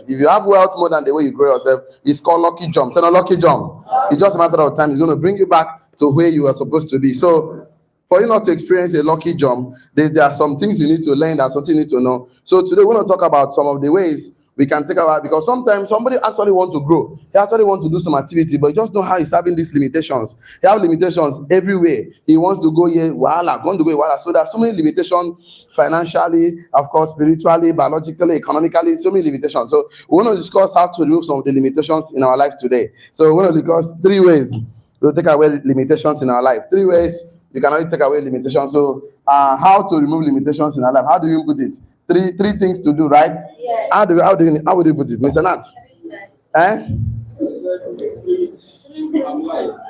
If you have wealth more than the way you grow yourself, it's called lucky jump. It's not a lucky jump. It's just a matter of time. It's going to bring you back to where you are supposed to be. So for you not to experience a lucky jump, there are some things you need to learn, there's something you need to know. So today we're going to talk about some of the ways we can take about, because sometimes somebody actually wants to grow, he actually wants to do some activity, but you just know how he's having these limitations. He has limitations everywhere. He wants to go here, want to go here. So there are so many limitations financially, of course, spiritually, biologically, economically, so many limitations. So we want to discuss how to remove some of the limitations in our life today. So we're going to discuss 3 ways to take away limitations in our life. 3 ways you can only take away limitations. So how to remove limitations in our life? How do you put it? Three things to do, right? Yes. How would you put it, Mr. Nat?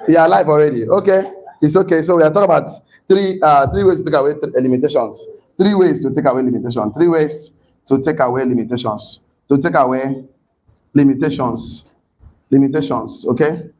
Yeah, life already. Okay, it's okay. So we are talking about three ways to take away limitations. 3 ways to take away limitations. 3 ways to take away limitations. To take away limitations. Limitations. Okay.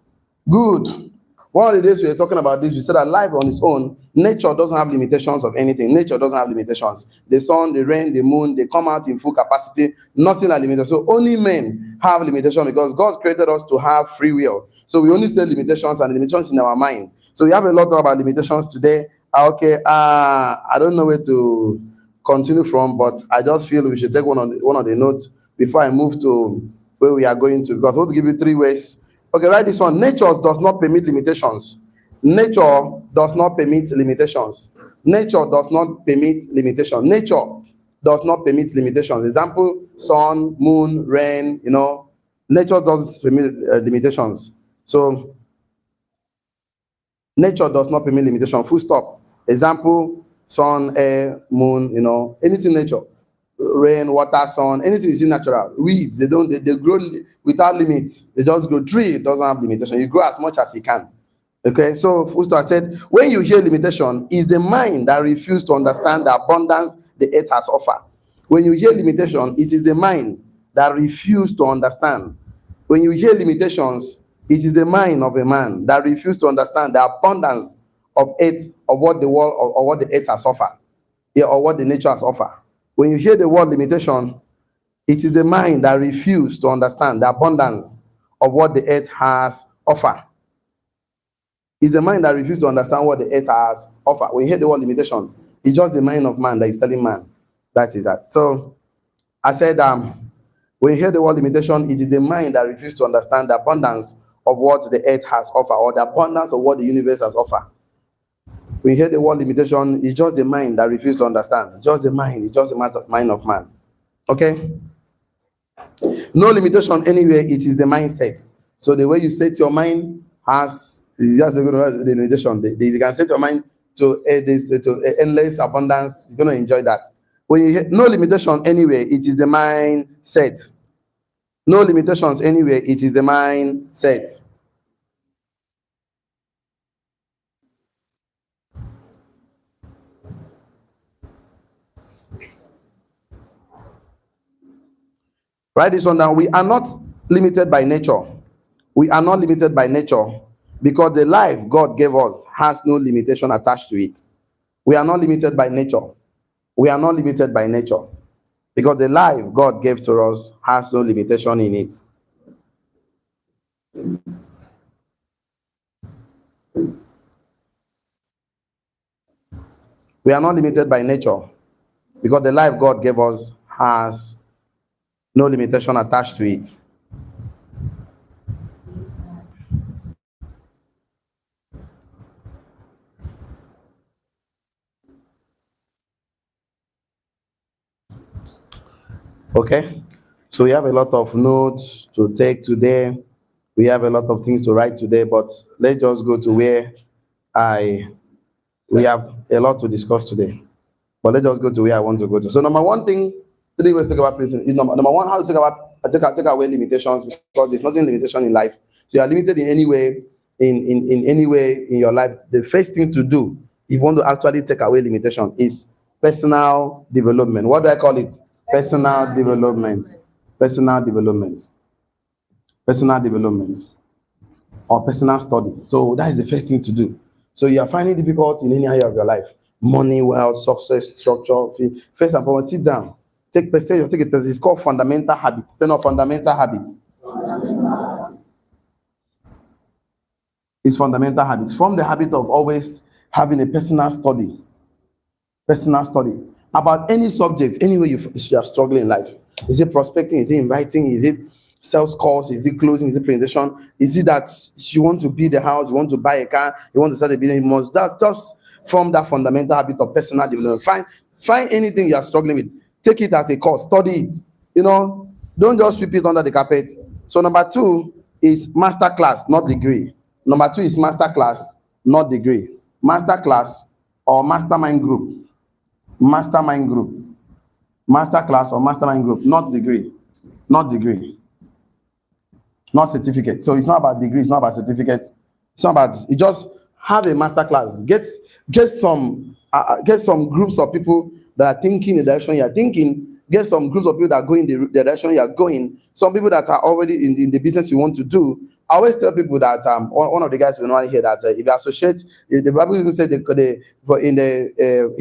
Good. One of the days we were talking about this, we said that life on its own, nature doesn't have limitations of anything. Nature doesn't have limitations. The sun, the rain, the moon, they come out in full capacity. Nothing like limitation. So only men have limitation, because God created us to have free will. So we only say limitations, and limitations in our mind. So we have a lot about limitations today. Okay, I don't know where to continue from, but I just feel we should take one of the notes before I move to where we are going to, because I want to give you 3 ways. Okay, write this one. Nature does not permit limitations. Nature does not permit limitations. Nature does not permit limitations. Nature does not permit limitations. Example, sun, moon, rain, nature doesn't permit limitations. So, nature does not permit limitation. Full stop. Example, sun, air, moon, anything nature. Rain, water, sun, anything is natural. Weeds, they grow without limits. They just grow. Tree doesn't have limitation. You grow as much as you can. Okay, so Fusto said, when you hear limitation, is the mind that refuses to understand the abundance the earth has offered. When you hear limitation, it is the mind that refuses to understand. When you hear limitations, it is the mind of a man that refuses to understand the abundance of earth, of what the world, or what the earth has offered, or what the nature has offered. When you hear the word limitation, it is the mind that refuses to understand the abundance of what the earth has offered. It's the mind that refuses to understand what the earth has offered. When you hear the word limitation, it's just the mind of man that is telling man. That is that. So I said, when you hear the word limitation, it is the mind that refuses to understand the abundance of what the earth has offered, or the abundance of what the universe has offered. When you hear the word limitation, it's just the mind that refuses to understand. It's just the mind. It's just the mind of man. Okay? No limitation anywhere. It is the mindset. So the way you set your mind has just a good limitation. You can set your mind to endless abundance. You're going to enjoy that. When you hear no limitation anywhere, it is the mindset. No limitations anywhere. It is the mindset. Write this one down. We are not limited by nature. We are not limited by nature, because the life God gave us has no limitation attached to it. We are not limited by nature. We are not limited by nature, because the life God gave to us has no limitation in it. We are not limited by nature, because the life God gave us has no limitation attached to it. Okay, so we have a lot of notes to take today. We have a lot of things to write today, but let's just go to where we have a lot to discuss today. But let's just go to where I want to go to. So number one thing, 3 ways to talk about prison is number one, how to take away limitations, because there's nothing limitation in life. So you are limited in any way, in any way in your life. The first thing to do, if you want to actually take away limitation, is personal development. What do I call it? Personal development. Personal development. Personal development. Or personal study. So that is the first thing to do. So you are finding difficult in any area of your life. Money, wealth, success, structure. First and foremost, sit down. Take percentage or take a percentage. It's called fundamental habits. Then of fundamental habits. It's fundamental habits. Form the habit of always having a personal study about any subject, anywhere you are struggling in life. Is it prospecting? Is it inviting? Is it sales calls? Is it closing? Is it presentation? Is it that you want to build a house? You want to buy a car? You want to start a business? You must that's just form that fundamental habit of personal development. Find anything you are struggling with. Take it as a course. Study it. Don't just sweep it under the carpet. So number 2 is master class, not degree. Number 2 is master class, not degree. Master class or mastermind group. Mastermind group. Master class or mastermind group, not degree. Not degree. Not certificate. So it's not about degree, it's not about certificate. It's not about you just have a master class. Get some groups of people that are thinking the direction you are thinking. Get some groups of people that are going the direction you are going. Some people that are already in the business you want to do. I always tell people that one of the guys we normally hear that if you associate, the Bible even said he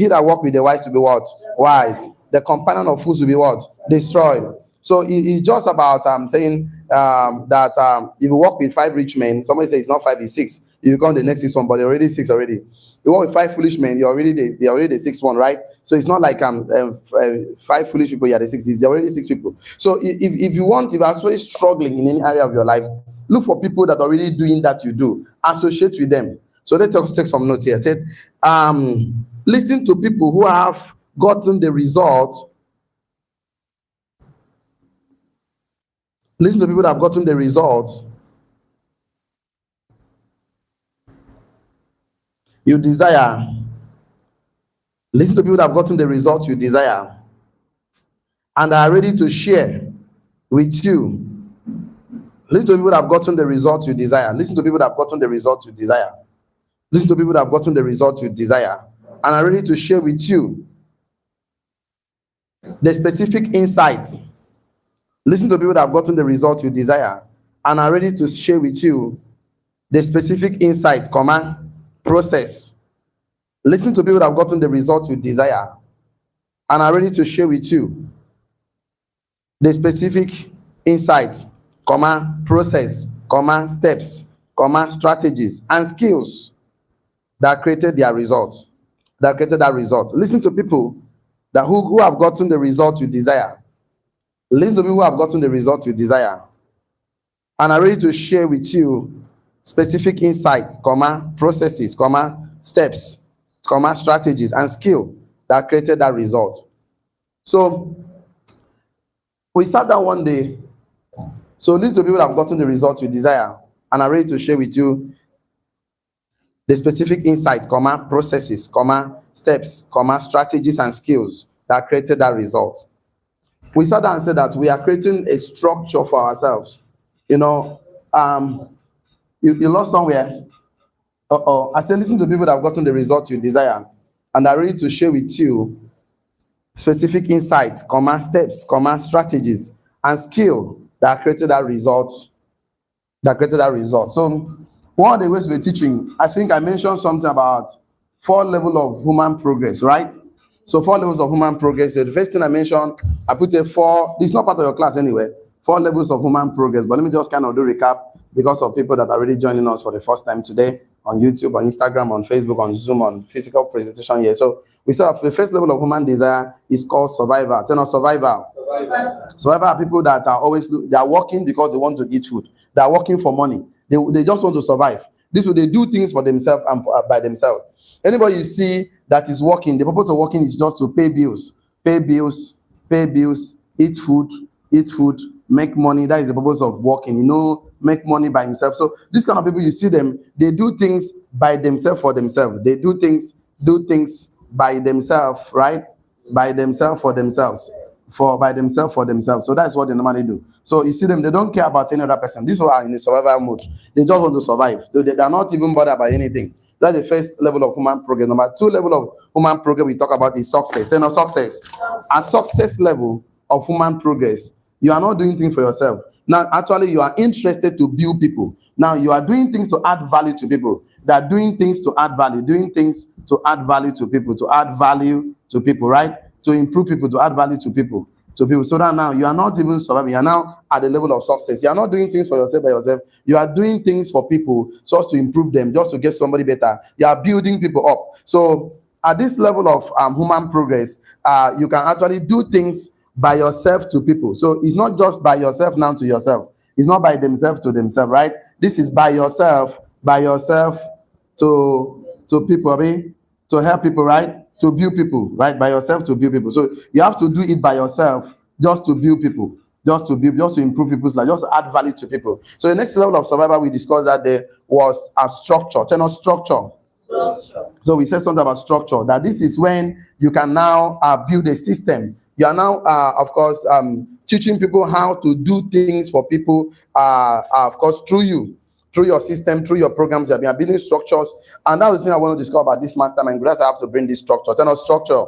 that walk with the wise to be what? Wise. The companion of fools will be what? Destroyed. So it's just about saying that if you work with 5 rich men, somebody says it's not 5, it's 6. You become the next 6 one, but they're already 6 already. You work with 5 foolish men, they're already the 6th one, right? So it's not like 5 foolish people, you're the 6. It's already 6 people. So if you're actually struggling in any area of your life, look for people that are already doing that you do. Associate with them. So let's just take some notes here. It said, listen to people who have gotten the result. Listen to people that have gotten the results you desire. Listen to people that have gotten the results you desire and are ready to share with you. Listen to people that have gotten the results you desire. Listen to people that have gotten the results you desire. Listen to people that have gotten the results you desire and are ready to share with you the specific insights. Listen to people that have gotten the results you desire and are ready to share with you the specific insight, process. Listen to people that have gotten the results you desire and are ready to share with you the specific insights, process, steps, strategies, and skills that created their results. That created that result. Listen to people that who have gotten the results you desire. Listen to people who have gotten the results you desire and are ready to share with you specific insights, processes, steps, strategies, and skill that created that result. So we sat down one day. So listen to people that have gotten the results you desire and are ready to share with you the specific insight, processes, steps, strategies, and skills that created that result. We sat down and said that we are creating a structure for ourselves. You lost somewhere. I said, listen to people that have gotten the results you desire and are ready to share with you specific insights, steps, strategies, and skill that created that result. So one of the ways we're teaching, I think I mentioned something about 4 levels of human progress, right? So 4 levels of human progress. So the first thing I mentioned, I put a 4. It's not part of your class anyway. 4 levels of human progress. But let me just kind of do a recap because of people that are already joining us for the first time today on YouTube, on Instagram, on Facebook, on Zoom, on physical presentation here. So we said the first level of human desire is called survival. Tell us survival. Survival are people that are always they are working because they want to eat food. They are working for money. They just want to survive. This way they do things for themselves and by themselves. Anybody you see that is working, the purpose of working is just to pay bills, eat food, make money. That is the purpose of working, make money by himself. So these kind of people, you see them, they do things by themselves for themselves. They do things by themselves, right? By themselves for themselves. So that's what they normally do. So you see them, they don't care about any other person. These are in a survival mode. They just want to survive. They are not even bothered by anything. That's the first level of human progress. Number 2 level of human progress we talk about is success. Then success. At success level of human progress, you are not doing things for yourself. Now, actually, you are interested to build people. Now, you are doing things to add value to people. They are doing things to add value, to add value to people, right? To improve people, to add value to people. to people, so that now you are not even surviving, you are now at the level of success. You are not doing things for yourself by yourself, you are doing things for people just to improve them, just to get somebody better. You are building people up. So at this level of human progress, you can actually do things by yourself to people. So it's not just by yourself now to yourself, it's not by themselves to themselves, right? This is by yourself to people, I mean, to help people, right? To build people, right? By yourself to build people. So you have to do it by yourself just to build people, just to improve people's life, just to add value to people. So the next level of survival we discussed that there was a structure. Tell us structure. So we said something about structure, that this is when you can now build a system. You are now, of course, teaching people how to do things for people, of course, through you, through your system, through your programs. You are building structures. And that's the thing I want to discover about this mastermind. That's how I have to bring this structure. Tell us structure.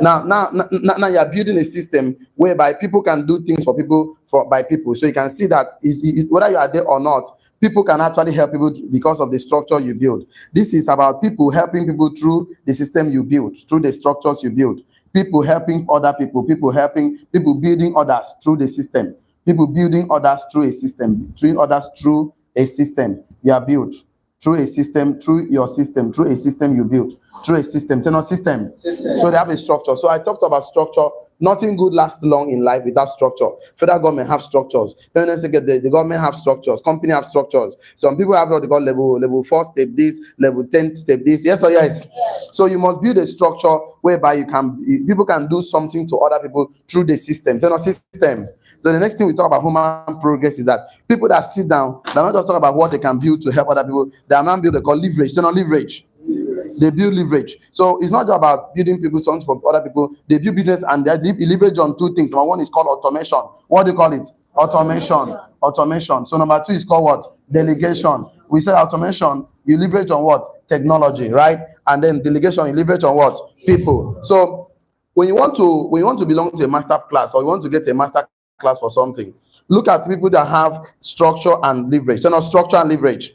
Now you are building a system whereby people can do things for people, by people. So you can see that whether you are there or not, people can actually help people because of the structure you build. This is about people helping people through the system you build, through the structures you build. People helping other people, people building others through the system, people building others through a system, through others through a system you are built, through a system, through your system, through a system you build, through a system, system. So they have a structure. So I talked about structure. Nothing good lasts long in life without structure. Federal government have structures. The government have structures. Company have structures. Some people have what they call level 4 step this, level 10 step this. Yes or yes? So you must build a structure whereby people can do something to other people through the system. System. So the next thing we talk about human progress is that people that sit down, they're not just talk about what they can build to help other people. They are not build they call leverage. Leverage. They build leverage. So it's not just about building people something for other people. They build business and they leverage on two things. Number one is called automation. What do you call it? Automation. So number two is called what? Delegation. We said automation, you leverage on what? Technology, right? And then delegation, you leverage on what? People. So when you want to belong to a master class, or you want to get a master class for something, look at people that have structure and leverage. So, structure and leverage.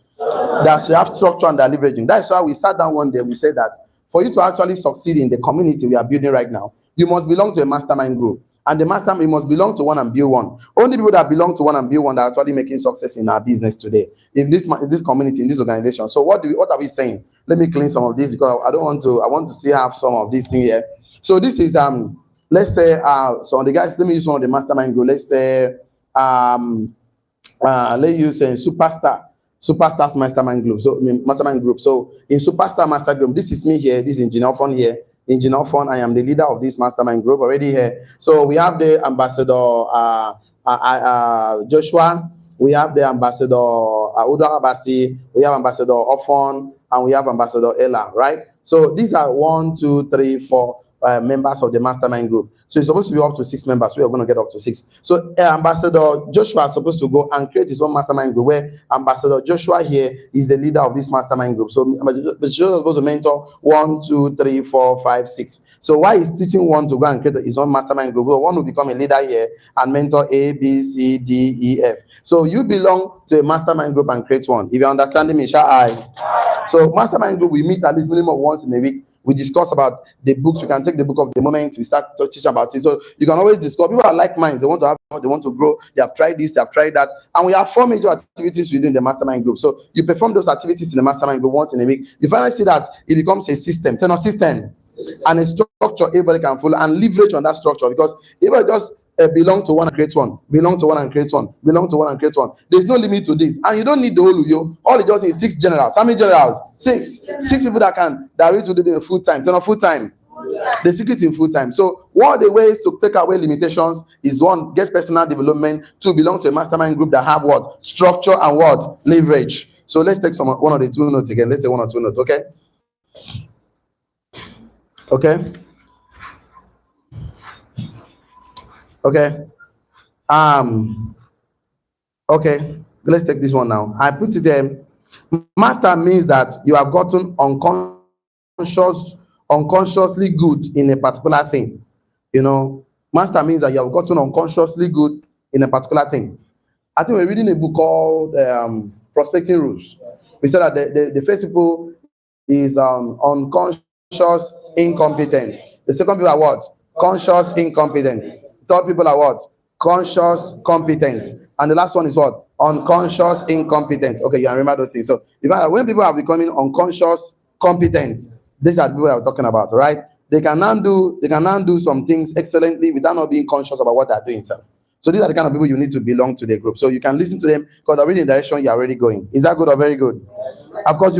That you have structure and they're leveraging. That's why we sat down one day. We said that for you to actually succeed in the community we are building right now, you must belong to a mastermind group. And the mastermind must belong to one and build one. Only people that belong to one and build one are actually making success in our business today. In this community, in this organization. So what are we saying? Let me clean some of this because I want to see have some of these things here. So this is let's say so the guys, let me use one of the mastermind group. Let's say let's use Superstars Mastermind Group. So Mastermind Group. So in Superstar Master Group, this is me here. This is Engineer Fun here. Engineer Fun. I am the leader of this Mastermind Group already here. So we have the ambassador Joshua. We have the ambassador Udo Abasi. We have ambassador Ofon, and we have ambassador Ella. Right. So these are 1, 2, 3, 4. Members of the mastermind group. So it's supposed to be up to 6 members. We are going to get up to 6. So Ambassador Joshua is supposed to go and create his own mastermind group, where Ambassador Joshua here is the leader of this mastermind group. So Joshua is supposed to mentor 1, 2, 3, 4, 5, 6. So why is teaching one to go and create his own mastermind group? Well, one will become a leader here and mentor A, B, C, D, E, F. So you belong to a mastermind group and create one. If you're understanding me, shall I? So mastermind group, we meet at least minimum once in a week. We discuss about the books. We can take the book of the moment. We start to teach about it. So you can always discuss. People are like minds. They want to have, they want to grow. They have tried this, they have tried that. And we have 4 major activities within the mastermind group. So you perform those activities in the mastermind group once in a week. You finally see that it becomes a system, system, and a structure everybody can follow and leverage on that structure. Because if just belong to one and create one, belong to one and create one, belong to one and create one, there's no limit to this. And you don't need the whole of you. All it just is 6 generals. How many generals? 6 people that reach to do full time. Full time. The secret in full time. So one of the ways to take away limitations is 1, get personal development. 2, belong to a mastermind group that have what? Structure and what? Leverage. So let's take one of the 2 notes again. Let's say 1 or 2 notes, okay? Okay. Okay. Let's take this one now. I put it there. Master means that you have gotten unconsciously good in a particular thing. Master means that you have gotten unconsciously good in a particular thing. I think we're reading a book called Prospecting Rules. We said that the first people is unconscious incompetent. The second people are what? Conscious incompetent. Third people are what? Conscious, competent. And the last one is what? Unconscious, incompetent. Okay, you can remember those things. So when people are becoming unconscious, competent, these are the people I'm talking about, right? They can now do some things excellently without not being conscious about what they're doing. So these are the kind of people you need to belong to the group. So you can listen to them because they're really in the direction you're already going. Is that good or very good? Yes. Of course,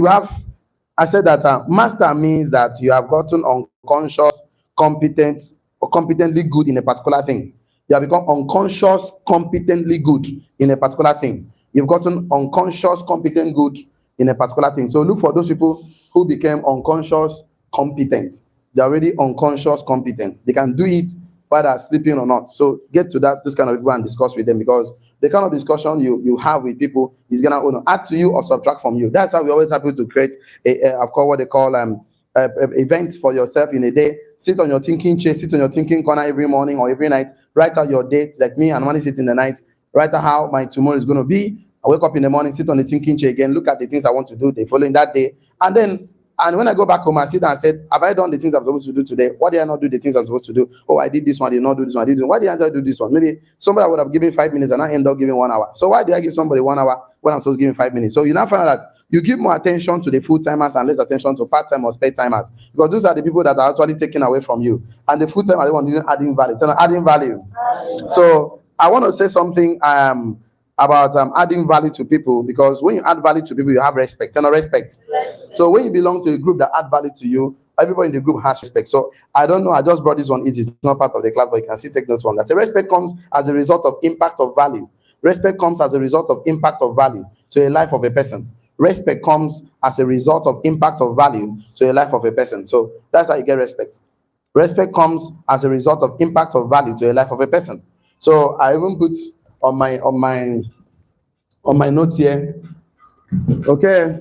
I said that master means that you have gotten unconscious, competent, or competently good in a particular thing. You have become unconscious, competently good in a particular thing. You've gotten unconscious, competent good in a particular thing. So look for those people who became unconscious, competent. They're already unconscious, competent. They can do it whether sleeping or not. So get to this kind of people and discuss with them, because the kind of discussion you have with people is gonna add to you or subtract from you. That's how we always have to create of course what they call events for yourself in a day. Sit on your thinking chair, sit on your thinking corner every morning or every night. Write out your date, like me and when I sit in the night. Write out how my tomorrow is going to be. I wake up in the morning, sit on the thinking chair again, look at the things I want to do the following that day, and when I go back home, I sit and said, have I done the things I'm supposed to do today? Why did I not do the things I'm supposed to do? Oh, I did this one, I did not do this one, I did this one. Why did I not do this one? Maybe somebody would have given 5 minutes and I end up giving 1 hour. So why do I give somebody 1 hour when I'm supposed to give 5 minutes? So you now find out that you give more attention to the full-timers and less attention to part-time or spare-timers, because those are the people that are actually taken away from you. And the full-time are the ones adding value. So adding value. So I want to say something about adding value to people, because when you add value to people, you have respect. Respect. So when you belong to a group that add value to you, everybody in the group has respect. So I don't know, I just brought this one. It is not part of the class, but you can still take this one. That's a respect comes as a result of impact of value. Respect comes as a result of impact of value to a life of a person. Respect comes as a result of impact of value to a life of a person. So that's how you get respect. Respect comes as a result of impact of value to a life of a person. So I even put on my notes here. Okay.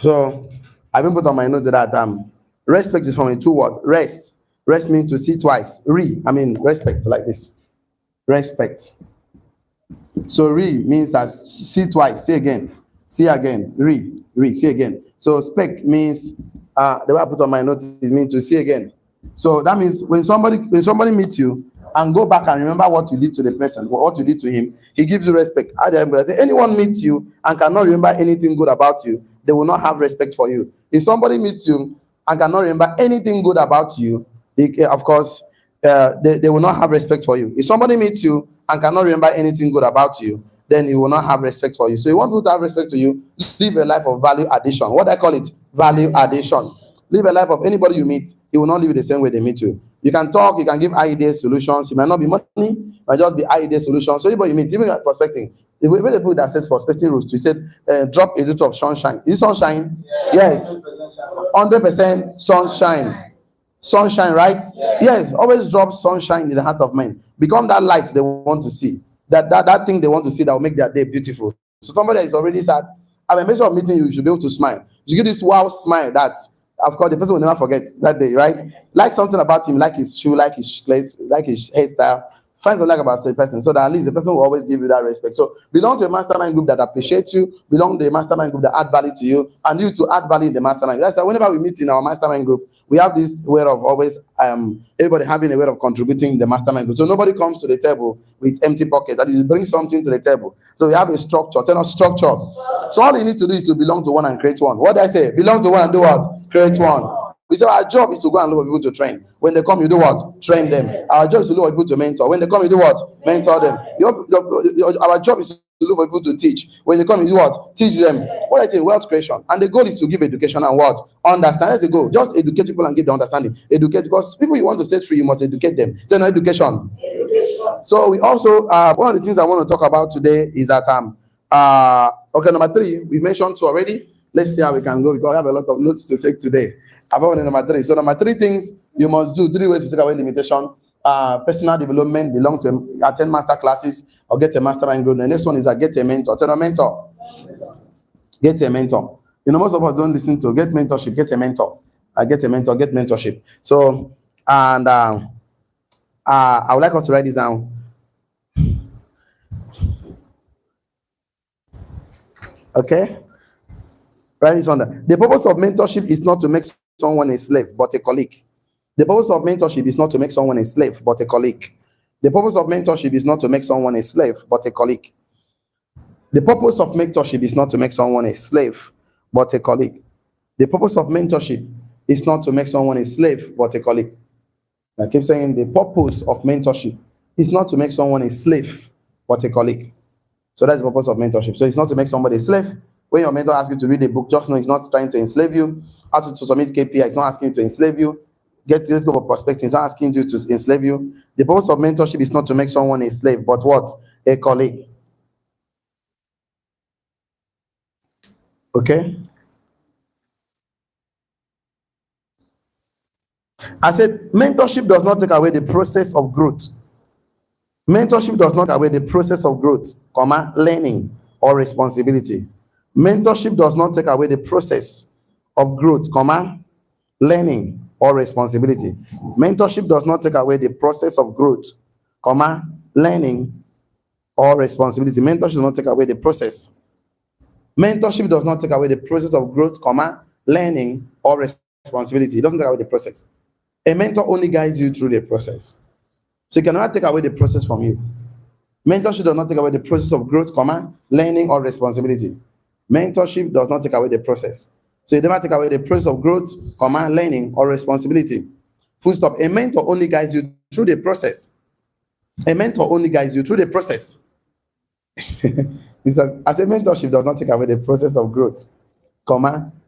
So I even put on my note that respect is from a 2 word. Rest. Rest means to see twice. Respect like this. Respect. So means that see twice, see again, see again, see again. So spec means the way I put on my note is mean to see again. So that means when somebody meets you and go back and remember what you did to the person, what you did to him, he gives you respect. Anyone meets you and cannot remember anything good about you, they will not have respect for you. If somebody meets you and cannot remember anything good about you, of course, they will not have respect for you. If somebody meets you and cannot remember anything good about you, then he will not have respect for you. So you want people to have respect to you, live a life of value addition. What I call it, value addition. Live a life of anybody you meet, he will not live the same way they meet you. You can talk, you can give ideas, solutions. It might not be money, it might just be ideas, solutions. So anybody you meet, even at prospecting, the way the book that says prospecting rules, he said, drop a little of sunshine. Is it sunshine? Yes. 100% sunshine. Sunshine, right? Yes, always drop sunshine in the heart of men. Become that light they want to see. That thing they want to see that will make their day beautiful. So somebody that is already sad, at a measure of meeting you should be able to smile. You give this wow smile that, of course, the person will never forget that day, right? Like something about him, like his shoe, like his clothes, like his hairstyle. Find something like about the person, so that at least the person will always give you that respect. So belong to a mastermind group that appreciates you, belong to a mastermind group that add value to you, and you to add value in the mastermind. That's why whenever we meet in our mastermind group, we have this way of always everybody having a way of contributing in the mastermind group. So nobody comes to the table with empty pockets. That is, bring something to the table. So we have a structure, structure. So all you need to do is to belong to one and create one. What did I say? Belong to one and do what? Create one. We say our job is to go and look for people to train. When they come, you do what? Train them. Our job is to look for people to mentor. When they come, you do what? Mentor them. Our job is to look for people to teach. When they come, you do what? Teach them. What I say, wealth creation. And the goal is to give education and what? Understand. That's the goal. Just educate people and give them understanding. Educate, because people you want to set free, you must educate them. Then education. So we also, one of the things I want to talk about today is that, okay, number 3, we mentioned 2 already. Let's see how we can go, because I have a lot of notes to take today about number 3. So number 3 things you must do, 3 ways to take away limitation. Personal development, belong to attend master classes or get a mastermind group. The next one is get a mentor. Tell a mentor. Get a mentor. Most of us don't listen to get mentorship, get a mentor. Get a mentor, get mentorship. So, and I would like us to write this down. Okay? Write this on there. The purpose of mentorship is not to make someone a slave, but a colleague. The purpose of mentorship is not to make someone a slave, but a colleague. The purpose of mentorship is not to make someone a slave, but a colleague. The purpose of mentorship is not to make someone a slave, but a colleague. The purpose of mentorship is not to make someone a slave, but a colleague. I keep saying the purpose of mentorship is not to make someone a slave, but a colleague. So that's the purpose of mentorship. So it's not to make somebody a slave. When your mentor asks you to read a book, just know he's not trying to enslave you. Ask you to submit KPI, he's not asking you to enslave you. Let's go for prospecting, he's not asking you to enslave you. The purpose of mentorship is not to make someone a slave, but what? A colleague. Okay? I said mentorship does not take away the process of growth. Mentorship does not take away the process of growth, learning or responsibility. Mentorship does not take away the process of growth, learning or responsibility. Mentorship does not take away the process of growth, learning or responsibility. Mentorship does not take away the process. Mentorship does not take away the process of growth, learning or responsibility. It doesn't take away the process. A mentor only guides you through the process. So it cannot take away the process from you. Mentorship does not take away the process of growth, learning or responsibility. Mentorship does not take away the process. So it never take away the process of growth, learning or responsibility. Full stop. A mentor only guides you through the process. A mentor only guides you through the process. As a mentorship does not take away the process of growth,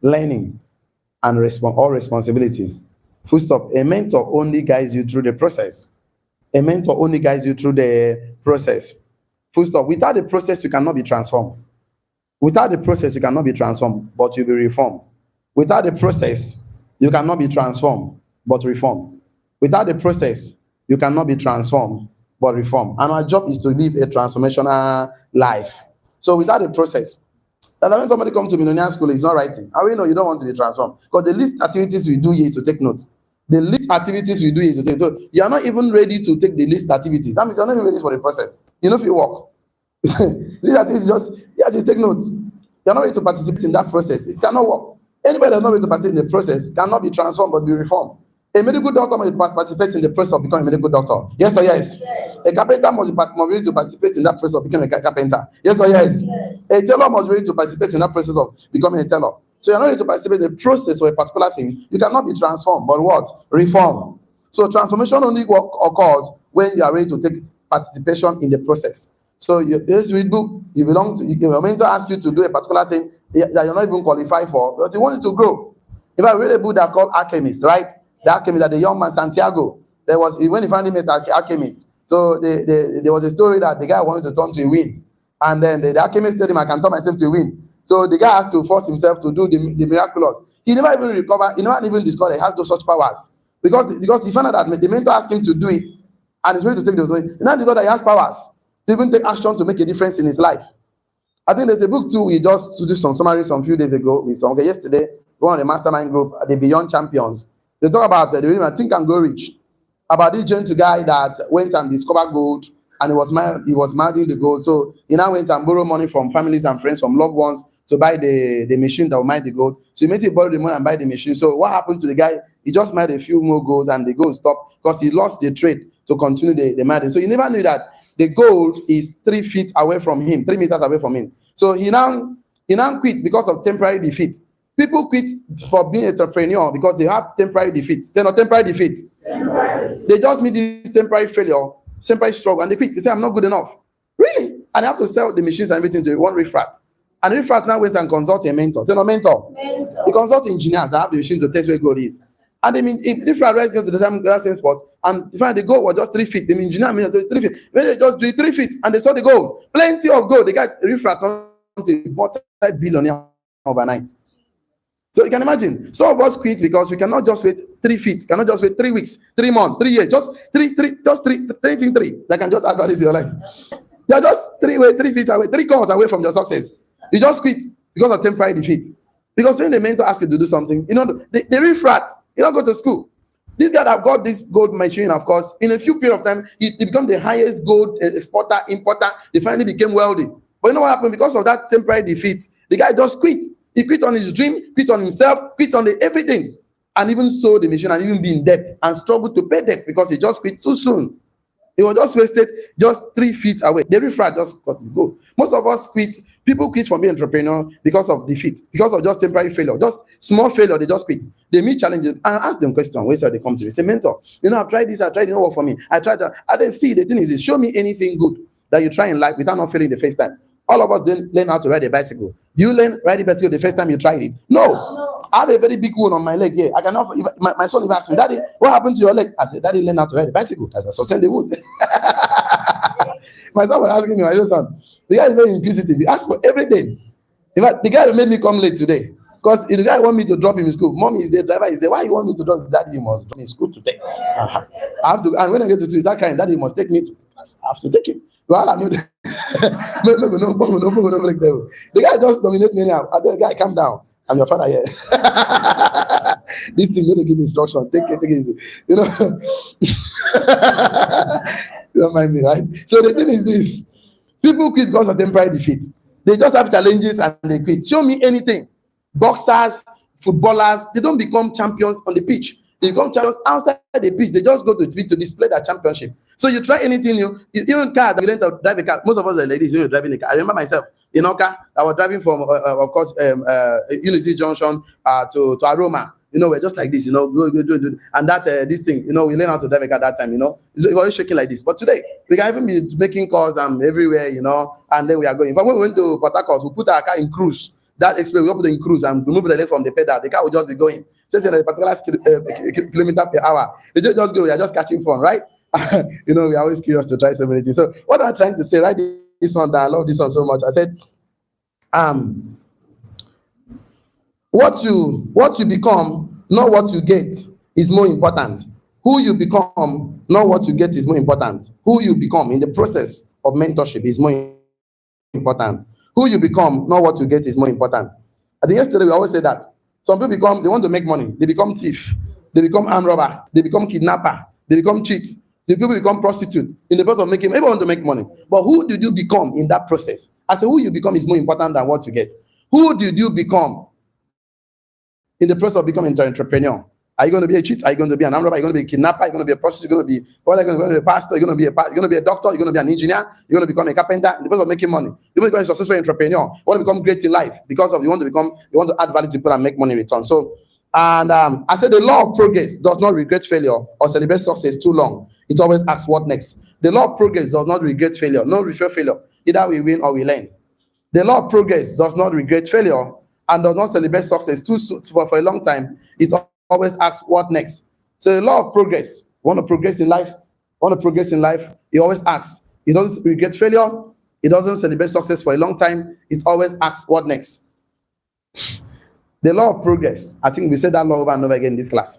learning and responsibility. Full stop. A mentor only guides you through the process. A mentor only guides you through the process. Full stop. Without the process, you cannot be transformed. Without the process, you cannot be transformed, but you'll be reformed. Without the process, you cannot be transformed, but reformed. Without the process, you cannot be transformed, but reformed. And our job is to live a transformational life. So without the process, that when somebody comes to millionaire school, he's not writing. I already know you don't want to be transformed. Because the least activities we do here is to take notes. The least activities we do is to take. So you are not even ready to take the least activities. That means you're not even ready for the process. You know if you work. These activities just you have to take notes. You're not ready to participate in that process. It cannot work. Anybody that's not ready to participate in the process cannot be transformed but be reformed. A medical doctor must participate in the process of becoming a medical doctor. Yes or yes? Yes. A carpenter must be ready to participate in that process of becoming a carpenter. Yes or yes? Yes. A tailor must be ready to participate in that process of becoming a tailor. So you're not ready to participate in the process of a particular thing. You cannot be transformed, but what? Reform. So transformation only occurs when you are ready to take participation in the process. So this read book, you belong to, your mentor asks you to do a particular thing that you're not even qualified for, but you want it to grow. If I read a book that called Alchemist, right? The Alchemist, that the young man Santiago, when he finally met Alchemist. So there was a story that the guy wanted to turn to a wind, and then the Alchemist told him, I can turn myself to a wind. So the guy has to force himself to do the miraculous. He never even recovered, he never even discovered he has those such powers. Because he found out that the mentor asked him to do it, and he's ready to take those. He now discovered that he has powers to even take action to make a difference in his life. I think there's a book too, we just did some summary some few days ago with some yesterday, one of the mastermind group, the Beyond Champions. They talk about the Really Think and Go Rich, about this gentle guy that went and discovered gold, and he was mining the gold. So he now went and borrowed money from families and friends, from loved ones, to buy the machine that will mine the gold. So he made him borrow the money and buy the machine. So what happened to the guy? He just mined a few more golds and the gold stopped because he lost the trade to continue the mining. So he never knew that the gold is 3 feet away from him, 3 meters away from him. So he now quit because of temporary defeat. People quit for being an entrepreneur because they have temporary defeat. They're not temporary defeat. Temporary. They just meet this temporary failure, temporary struggle, and they quit. They say, I'm not good enough. Really? And they have to sell the machines and everything to one refrat. And refrat now went and consulted a mentor. They're not mentor. He consulted engineers that have the machine to test where gold is. And they mean, if refrat right goes to the same spot, and the gold was just 3 feet, the engineer mean 3 feet. When they just do 3 feet and they saw the gold, plenty of gold, they got refrat to multi-billionaire overnight. So you can imagine, some of us quit because we cannot just wait 3 feet, cannot just wait 3 weeks, 3 months, 3 years, just three. That can just add value to your life. You're just 3 feet away, 3 calls away from your success. You just quit because of temporary defeat. Because when the mentor asks you to do something, the refrat, you don't go to school. This guy that got this gold machine, of course, in a few period of time, he became the highest gold exporter, importer. They finally became wealthy. But you know what happened? Because of that temporary defeat, the guy just quit. He quit on his dream, quit on himself, quit on everything. and even sold the machine and even be in debt and struggle to pay debt because he just quit too soon. He was just wasted just 3 feet away. The refract just got to go. Most of us quit. People quit from being entrepreneur because of defeat, because of just temporary failure, just small failure. They just quit. They meet challenges and ask them question. Wait till they come to me. Say, mentor, I've tried this. I tried it. Not work for me. I tried that. And then see, the thing is, show me anything good that you try in life without not failing the first time. All of us didn't learn how to ride a bicycle. You learn riding a bicycle the first time you tried it? No. I have a very big wound on my leg here. I cannot. My son even asked me, Daddy, what happened to your leg? I said, Daddy, learn how to ride a bicycle. I said, so send the wound. My son was asking me, my son, the guy is very inquisitive. He asks for everything. In fact, the guy that made me come late today, because the guy want me to drop him in school. Mommy is there, driver is there. Why you want me to drop him? Daddy, you must drop me in school today. I have to, and when I get to school, that kind, Daddy must take me to class. I have to take him. Well, I know that. No break devil. The guy just dominates me now. I tell the guy, calm down. I'm your father here. This thing don't give me instruction. Take it easy. You don't mind me, right? So the thing is this: people quit because of temporary defeat. They just have challenges and they quit. Show me anything. Boxers, footballers, they don't become champions on the pitch. They become champions outside the pitch. They just go to the pitch to display their championship. So you try anything new. Even car, you learn to drive a car. Most of us are ladies, you're driving a car. I remember myself. Car, I was driving from, of course, Unity Junction to Aroma. We're just like this, go. And that, this thing, we learn how to drive a car that time, it was shaking like this. But today, we can even be making calls everywhere, and then we are going. But when we went to Port Harcourt, we put our car in cruise. That explains, we put it in cruise and remove the leg from the pedal. The car will just be going. Just in a particular kilometer per hour. They just go, we are just catching fun, right? We are always curious to try so many things. So what I'm trying to say, right? This one, that I love this one so much. I said, what you become, not what you get, is more important. Who you become, not what you get, is more important. Who you become in the process of mentorship is more important. Who you become, not what you get, is more important. At the yesterday, we always say that some people they want to make money. They become thief. They become armed robber. They become kidnapper. They become cheat. The people become prostitute in the process of making. Everyone want to make money, but who did you become in that process? I say who you become is more important than what you get. Who did you become in the process of becoming an entrepreneur? Are you going to be a cheat? Are you going to be an armed robber? Are you going to be a kidnapper? Are you going to be a prostitute? You're going to be what? Are you going to be a pastor? You're going to be a doctor? You're going to be an engineer? You're going to become a carpenter in the process of making money. You're going to become a successful entrepreneur. You want to become great in life because of you want to add value to people and make money in return. So. And I said the law of progress does not regret failure or celebrate success too long. It always asks what next. The law of progress does not regret failure, no refer failure. Either we win or we learn. The law of progress does not regret failure and does not celebrate success too soon for a long time. It always asks what next. So the law of progress, want to progress in life, it always asks. It doesn't regret failure. It doesn't celebrate success for a long time. It always asks what next. The law of progress, I think we said that law over and over again in this class.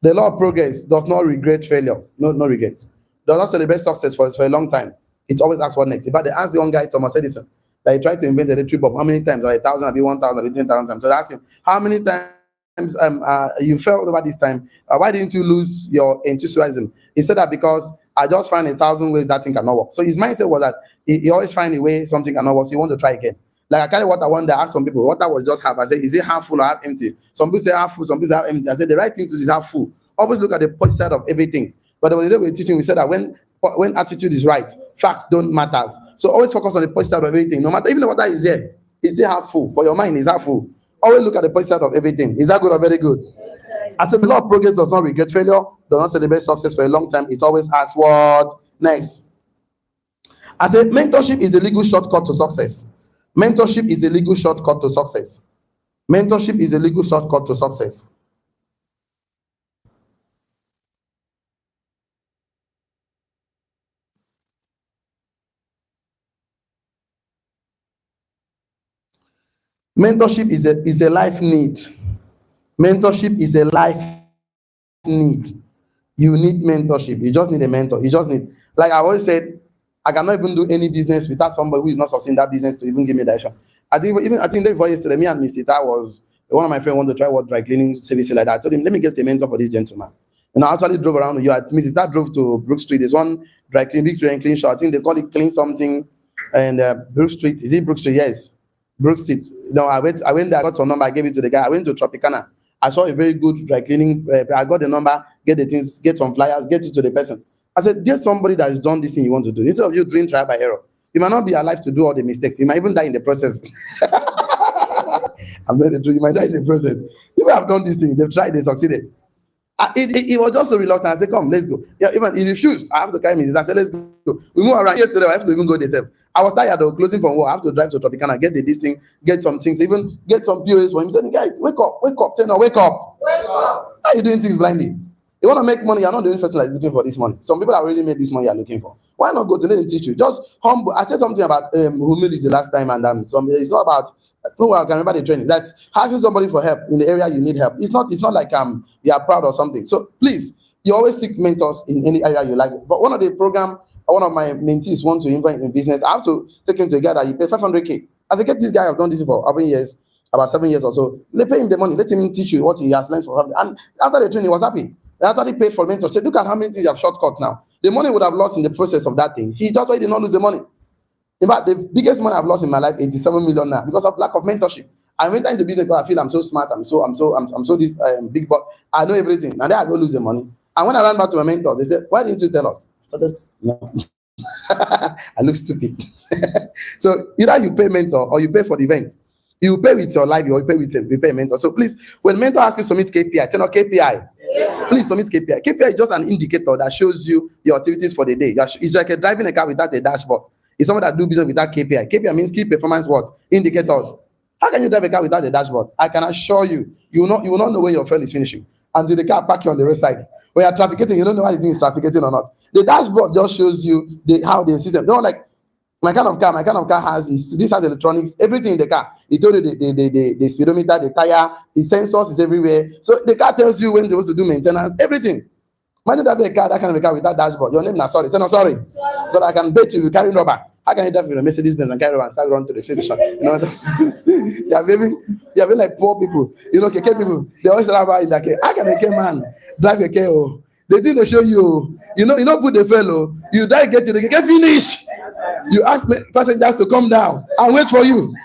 The law of progress does not regret failure. No regret. Does not celebrate success for a long time. It always asks what next. In fact, they asked the one guy, Thomas Edison, that he tried to invent the electric bulb. How many times? 1,000, 1,000, 10,000 times. So they asked him, how many times you failed over this time? Why didn't you lose your enthusiasm? He said that because I just find 1,000 ways that thing cannot work. So his mindset was that he always find a way something cannot work. So he want to try again. Like I carry water one day, I asked some people, water was just half. I said, is it half full or half empty? Some people say half full, some people say half empty. I said, the right thing to do is half full. Always look at the positive side of everything. But the way we were teaching, we said that when attitude is right, fact don't matters. So always focus on the positive side of everything. No matter, even the water is here, is it half full? For your mind, is half full. Always look at the positive side of everything. Is that good or very good? Yes, I said, the law of progress does not regret failure, does not celebrate success for a long time. It always asks what next. I said, mentorship is a legal shortcut to success. Mentorship is a legal shortcut to success. Mentorship is a legal shortcut to success. Mentorship is a life need. Mentorship is a life need. You need mentorship. You just need a mentor. You just need, like I always said, I cannot even do any business without somebody who is not succeeding that business to even give me direction. I think before yesterday, me and Mr. Ita was one of my friends wanted to try what dry cleaning service like that. I told him, let me get a mentor for this gentleman. And I actually drove around with you. Mr. Ita drove to Brook Street. There's one dry clean, big dry clean shop. I think they call it clean something. And Brook Street, is it Brook Street? Yes, Brook Street. No, I went there, I got some number, I gave it to the guy. I went to Tropicana. I saw a very good dry cleaning. I got the number, get the things, get some flyers, get it to the person. I said, get somebody that has done this thing you want to do. Instead of you doing trial by error, you might not be alive to do all the mistakes. You might even die in the process. I'm not the truth. You might die in the process. People have done this thing. They've tried. They succeeded. He was just so reluctant. I said, come, let's go. Yeah, even he refused. I have to carry me. I said, let's go. We move around. Yesterday, I have to even go themselves. I was tired of closing from work. I have to drive to Tropicana, get this thing, get some things, even get some POS for him. Tell the guy, wake up, tell him, wake up. Wake up. Why are you doing things blindly? You want to make money, you're not the only person that's looking for this money. Some people have already made this money you're looking for. Why not go to them and teach you? Just humble. I said something about humility last time, and it's not about who I can remember the training. That's asking somebody for help in the area you need help. It's not like you are proud or something. So please, you always seek mentors in any area you like. But one of the program, one of my mentees want to invest in business. I have to take him together. You pay 500K. I said, get this guy. I've done this for about 7 years or so. They pay him the money. Let him teach you what he has learned from him. And after the training, he was happy. They actually paid for mentor. Said, look at how many things you have shortcut now. The money would have lost in the process of that thing. He just did not lose the money. In fact, the biggest money I've lost in my life, 87 million now, because of lack of mentorship. I went into business because I feel I'm so smart. I'm so this big, but I know everything. And then I go lose the money. And when I ran back to my mentors, they said, why didn't you tell us? I said, no. I look stupid. So either you pay mentor or you pay for the event. You pay with your life, or you pay with a mentor. So please, when mentor asks you to submit KPI, tell them KPI. Yeah. Please submit KPI. KPI is just an indicator that shows you your activities for the day. It's like driving a car without a dashboard. It's someone that do business without KPI. KPI means key performance what? Indicators. How can you drive a car without a dashboard? I can assure you, you will not know where your fuel is finishing until the car park you on the roadside. When you're trafficating, you don't know whether the thing is trafficating or not. The dashboard just shows you how the system. Don't like my kind of car has electronics, everything in the car. It told you the speedometer, the tire, the sensors is everywhere. So the car tells you when they want to do maintenance, everything. Imagine driving a car, that kind of a car without dashboard. Your name is sorry. Say no sorry. But I can bet you carry rubber. How can you drive with a Mercedes Benz and carry rubber and start running to the finish? You know, you're very like poor people. You know, KK people, they always talk about it like, how can a K man drive a K? Oh, the thing they show you, you know, put the fellow, you die get to the KK finish. You ask passengers to come down and wait for you.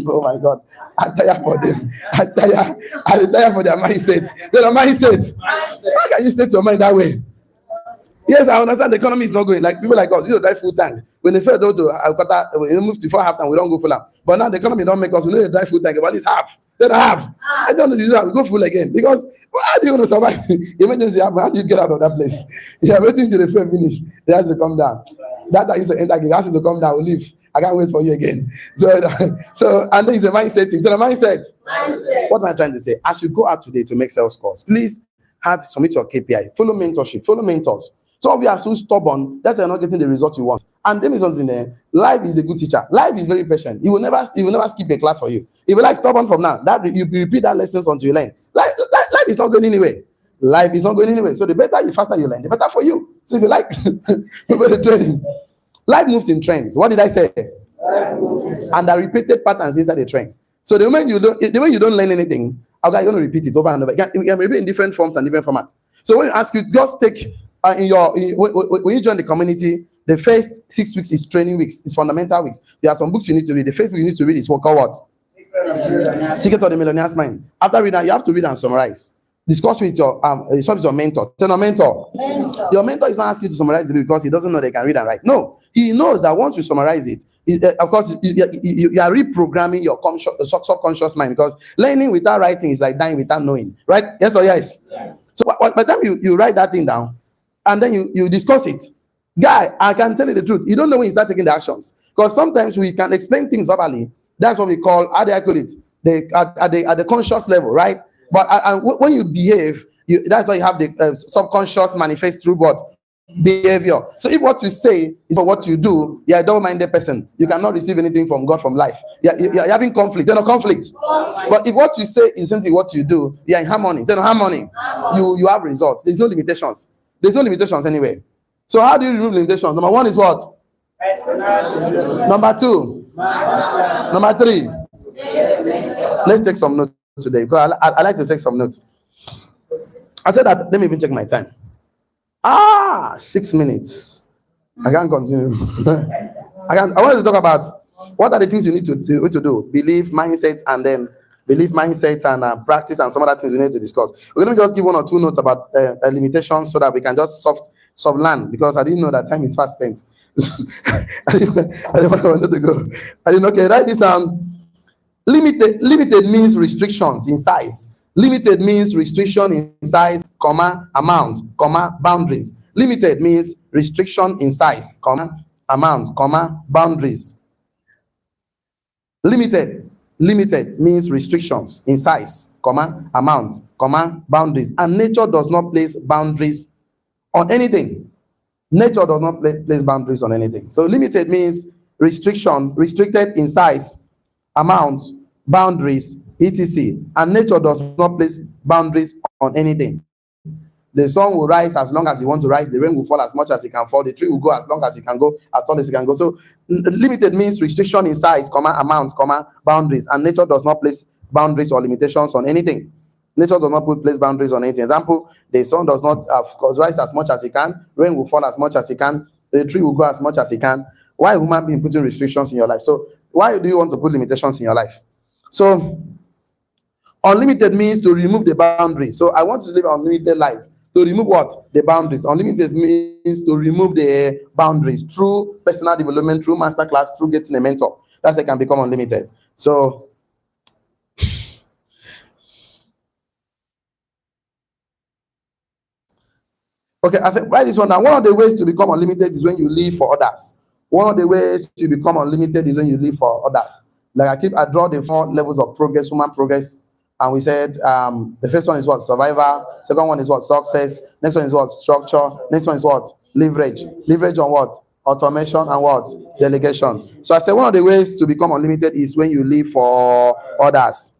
Oh my God, I tire for them. I tire for their mindset. Their mindset. How can you say to your mind that way? Yes, I understand the economy is not going. Like people like us, you drive full tank. When they say go to Alcata, we move to 4 half time, we don't go full up. But now the economy don't make us. We know they drive full tank, but it's half. They don't have. I don't know. We go full again because how do you want to survive? Emergency happen. How do you get out of that place? You are waiting till the fuel finish. They have to come down. That is to enter. He has to come down. We leave. I can't wait for you again. So and then it's a mindset thing. The mindset. What am I trying to say? As you go out today to make sales calls, please submit your KPI. Follow mentorship. Follow mentors. Some of you are so stubborn that you're not getting the result you want. And there is something there. Life is a good teacher. Life is very patient. He will never skip a class for you. If you like stubborn from now, that you repeat that lessons until you learn. Life is not going anywhere. Life is not going anywhere. So the faster you learn, the better for you. So if you like the training, life moves in trends. What did I say? And there are repeated patterns inside the trend. So the moment you don't learn anything, okay, you're going to repeat it over and over. You can repeat in different forms and different formats. So when you ask you, just take when you join the community, the first 6 weeks is training weeks, it's fundamental weeks. There are some books you need to read. The first book you need to read is called what? Secret of the Millionaire's Mind. After reading that, you have to read and summarize. Discuss with your mentor. Tell your mentor. Your mentor is not asking you to summarize it because he doesn't know they can read and write. No, he knows that once you summarize it, of course, you are reprogramming your subconscious mind, because learning without writing is like dying without knowing. Right? Yes or yes? Yeah. So by the time you write that thing down, and then you discuss it, guy, I can tell you the truth. You don't know when you start taking the actions, because sometimes we can explain things verbally. That's what we call, how do I call it? At the conscious level, right? But when you behave, that's why you have the subconscious manifest through what? Behavior. So if what you say is for what you do, you're a double-minded person. You cannot receive anything from God, from life. You're having conflict. There's no conflict. But if what you say is simply what you do, you're in harmony. There's no harmony. You have results. There's no limitations. There's no limitations anyway. So how do you remove limitations? Number one is what? Number two. Number three. Let's take some notes today, because I like to take some notes. I said that. Let me even check my time. 6 minutes. I can't continue. I want to talk about what are the things you need to do: belief, mindset, and then belief, mindset, and practice, and some other things we need to discuss. We're going to just give 1 or 2 notes about limitations so that we can just soft land, because I didn't know that time is fast spent. I didn't want to go. I didn't. Okay, write this down. Limited means restrictions in size. Limited means restriction in size, comma, amount, comma, boundaries. Limited means restriction in size, comma, amount, comma, boundaries. Limited means restrictions in size, comma, amount, comma, boundaries. And nature does not place boundaries on anything. Nature does not place boundaries on anything. So limited means restricted in size, amount, boundaries, etc. And nature does not place boundaries on anything. The sun will rise as long as you want to rise. The rain will fall as much as it can fall. The tree will go as long as it can go, as tall as it can go. So limited means restriction in size, comma, amount, comma, boundaries. And nature does not place boundaries or limitations on anything. Nature does not place boundaries on anything. Example, the sun does not rise as much as it can. Rain will fall as much as it can. The tree will go as much as it can. Why a human being putting restrictions in your life? So why do you want to put limitations in your life? So unlimited means to remove the boundaries. So I want to live an unlimited life. To remove what? The boundaries. Unlimited means to remove the boundaries through personal development, through masterclass, through getting a mentor. That's how it can become unlimited. So okay, I think write this one down. One of the ways to become unlimited is when you live for others. One of the ways to become unlimited is when you live for others. Like I draw the 4 levels of progress, human progress. And we said the first one is what? Survival. Second one is what? Success. Next one is what? Structure. Next one is what? Leverage. Leverage on what? Automation and what? Delegation. So I said one of the ways to become unlimited is when you live for others.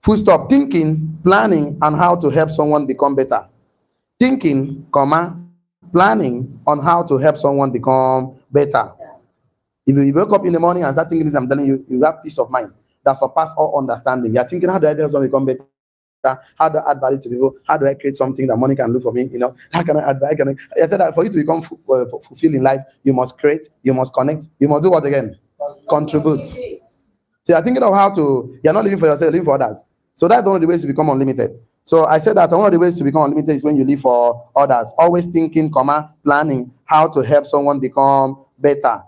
Full stop. Thinking, planning, and how to help someone become better. Thinking, comma, planning on how to help someone become better. If you wake up in the morning and start thinking this, I'm telling you, you have peace of mind that surpasses all understanding. You're thinking, how do I help someone become better? How do I add value to people? How do I create something that money can do for me? You know, how can I add value? I said that for you to become fulfilled in life, you must create, you must connect, you must do what again? Contribute. So you're thinking of how to, you're not living for yourself, living for others. So that's one of the ways to become unlimited. So I said that one of the ways to become unlimited is when you live for others. Always thinking, comma, planning how to help someone become better.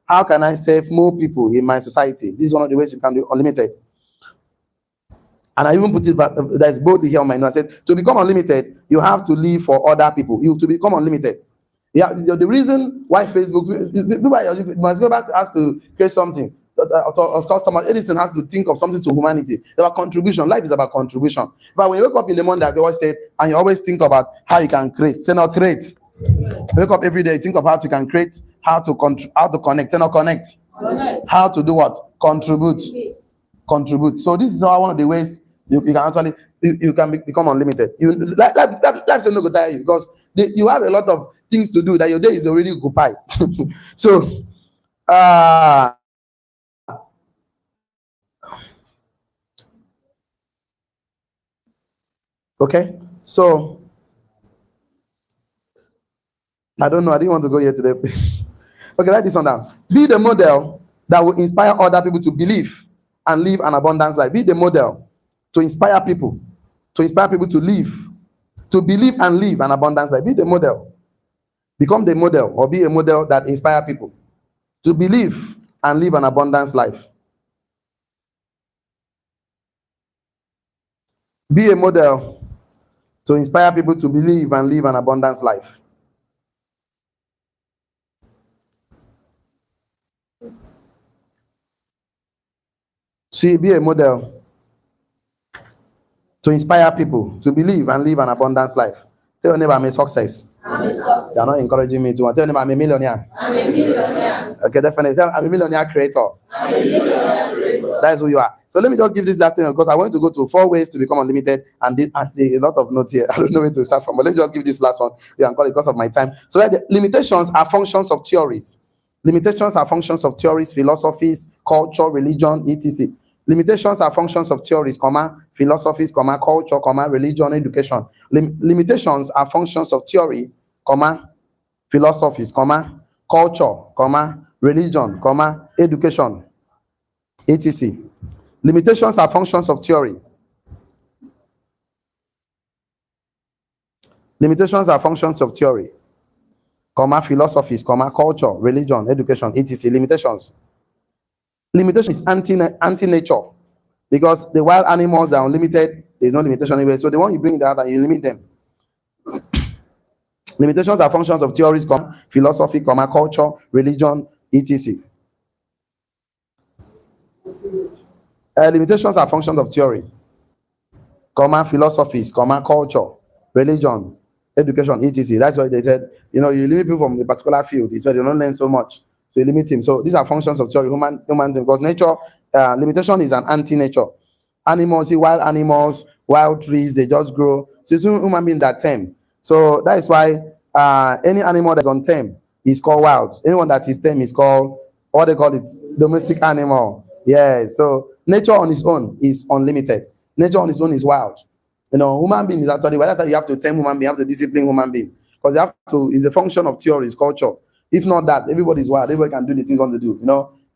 How can I save more people in my society? This is one of the ways you can do unlimited. And I even put it back, that's boldly here on my note. I said, to become unlimited, you have to live for other people. You to become unlimited. Yeah, the reason why Facebook, must go back, has to create something. Of customer Edison has to think of something to humanity. It's about contribution. Life is about contribution. But when you wake up in the morning, like I always said, and you always think about how you can create, say not create. Wake up every day, think of how you can create, how to connect, say not connect. How to do what? Contribute. So this is one of the ways you can actually you can become unlimited. Life is not going to tire you because you have a lot of things to do that your day is already occupied. So okay, so I don't know. I didn't want to go here today. Okay, write this one down. Be the model that will inspire other people to believe and live an abundance life. Be the model to inspire people to live, to believe and live an abundance life. Be the model. Become the model or be a model that inspire people to believe and live an abundance life. Be a model to inspire people to believe and live an abundance life. See, be a model to inspire people to believe and live an abundance life. Tell your neighbor, I'm a success. They are not encouraging me to. Tell your neighbor, I'm a millionaire. Okay, definitely. I'm a millionaire creator. That is who you are. So let me just give this last thing because I want to go to 4 ways to become unlimited, and a lot of notes here. I don't know where to start from, but let me just give this last one. Yeah, because of my time. So the limitations are functions of theories. Limitations are functions of theories, philosophies, culture, religion, etc. Limitations are functions of theories, philosophies, culture, religion, education. Limitations are functions of theory, philosophies, culture, religion, education, etc. Limitations are functions of theory. Limitations are functions of theory, comma, philosophies, comma, culture, religion, education, etc. Limitations. Limitation is anti-nature, because the wild animals are unlimited. There's no limitation anywhere. So the one you bring in the other, you limit them. Limitations are functions of theories, comma, philosophy, comma, culture, religion, etc. Limitations are functions of theory, comma, philosophies, comma, culture, religion, education, etc. That's why they said, you limit people from a particular field. So they don't learn so much. So you limit him. So these are functions of theory, human because nature, limitation is an anti-nature. Animals, wild animals, wild trees, they just grow. So it's human being that tame. So that is why any animal that's on tame is called wild. Anyone that is tame is called, what they call it, domestic animal. Yeah. So nature on its own is unlimited. Nature on its own is wild. Human being is actually, whether you have to tame human being, you have to discipline human being, because you have to. It's a function of theories, culture. If not that, everybody is wild. Everybody can do the things they want to do.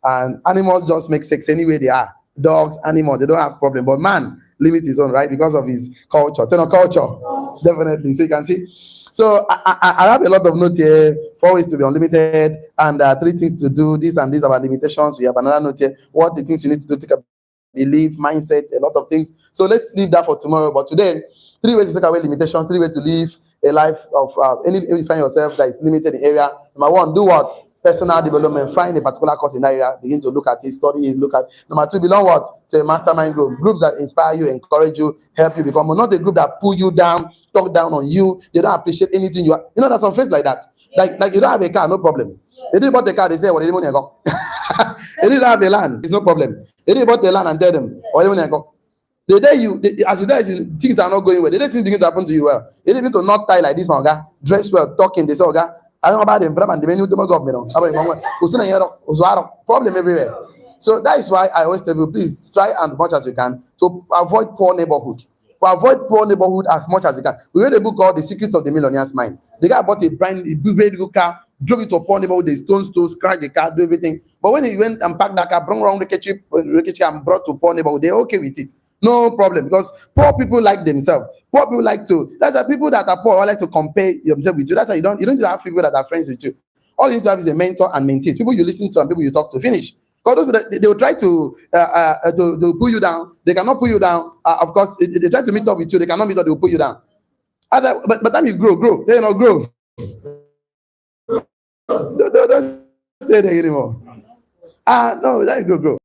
And animals just make sex anyway they are. Dogs, animals, they don't have problem. But man limits his own, right? Because of his culture. Culture, definitely. So you can see. So I have a lot of notes here. 4 ways to be unlimited, and 3 things to do. This and this about limitations. We have another note here. What the things you need to do? Take a belief, mindset, a lot of things. So let's leave that for tomorrow. But today, 3 ways to take away limitations. 3 ways to live a life of if you find yourself that is limited in area. Number 1, do what? Personal development. Find a particular course in that area. Begin to look at it, study it, look at. Number 2, belong what? To a mastermind group. Groups that inspire you, encourage you, help you become. Not a group that pull you down, talk down on you. They don't appreciate anything you are. There's some friends like that. Like you don't have a car, no problem. They didn't bought the car, they say, well, they didn't go. They didn't have the land, it's no problem. They didn't bought the land and tell them, or even go. The day as you die, things are not going well. The day things begin to happen to you well. They need to not tie like this, man. Dress well, talking. They say, okay, I don't know about them, and the menu to my government. Problem everywhere. So that is why I always tell you, please try as much as you can to avoid poor neighborhood. To avoid poor neighborhood as much as you can. We read a book called The Secrets of the Millionaire's Mind. The guy bought a very good car, drove it to a poor neighborhood, they stone, scratch the car, do everything. But when he went and packed that car, brought around the and brought to poor neighborhood, they're okay with it. No problem, because poor people like themselves. Poor people like to. That's why people that are poor like to compare themselves with you. That's why you don't just have people that are friends with you. All you need to have is a mentor and mentees. People you listen to and people you talk to. Finish. Because they will try to pull you down. They cannot pull you down. Of course, they try to meet up with you. They cannot meet up. They will pull you down. But then you grow. They don't grow. Don't stay there anymore. No, that you grow.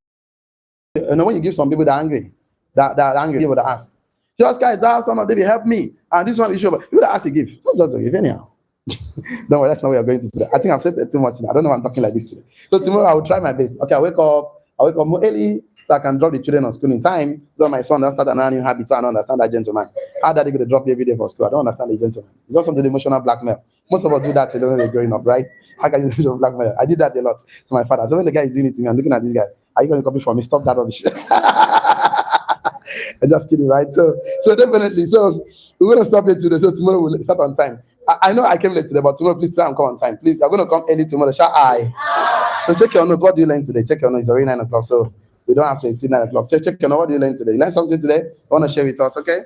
When you give some people that are angry, that are angry, people that ask, just guys, that some of them help me, and this one is sure. You that ask to give, not just give anyhow. Don't worry, that's not what we are going to today. I think I've said that too much. I don't know why I'm talking like this today. So tomorrow I will try my best. Okay, I wake up more early so I can drop the children on school in time. So my son doesn't start another new habit, so I don't understand that gentleman. How daddy going to drop me every day for school? I don't understand the gentleman. It's also the emotional blackmail. Most of us do that when we're growing up, right? How can you do emotional blackmail? I did that a lot to my father. So when the guy is doing it to me, I'm looking at this guy. Are you going to copy from me? Stop that rubbish. I'm just kidding, right? So definitely. So we're going to stop it today. So tomorrow we'll start on time. I know I came late today, but tomorrow please try and come on time. Please, I'm going to come early tomorrow. Shall I? So check your note. What do you learn today? Check your note. It's already 9 o'clock. So we don't have to exceed 9 o'clock. Check your note. What do you learn today? You learned something today? I want to share with us, okay?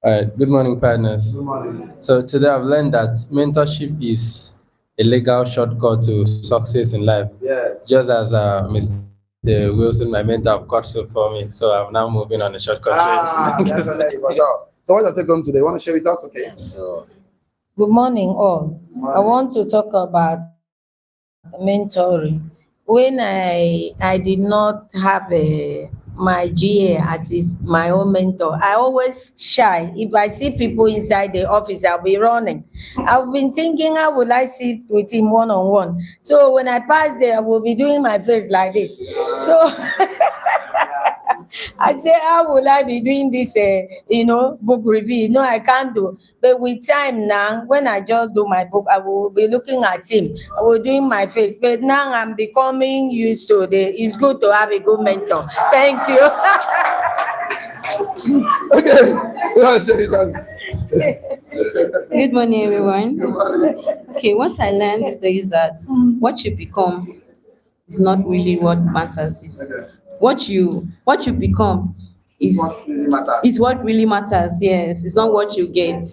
All right. Good morning, partners. Good morning. So today I've learned that mentorship is a legal shortcut to success in life. Yes. Just as Mr. Wilson, my mentor, got so for me. So I'm now moving on a shortcut. Definitely, for sure. So what's your take home today? You want to share with us, okay? So, good morning, all. I want to talk about mentoring. When I did not have my GA as my own mentor, I always shy. If I see people inside the office, I'll be running. I've been thinking, how will I sit with him one-on-one? So when I pass there, I will be doing my face like this. So I say, how will I be doing this, book review? No, I can't do. But with time now, when I just do my book, I will be looking at him. I will doing my face. But now I'm becoming used to it. It's good to have a good mentor. Thank you. Okay. You want to share with us? Good morning, everyone. Okay, what I learned today is that what you become is not really what matters. It's what you become is What really matters. is what really matters. Yes, it's not what you get.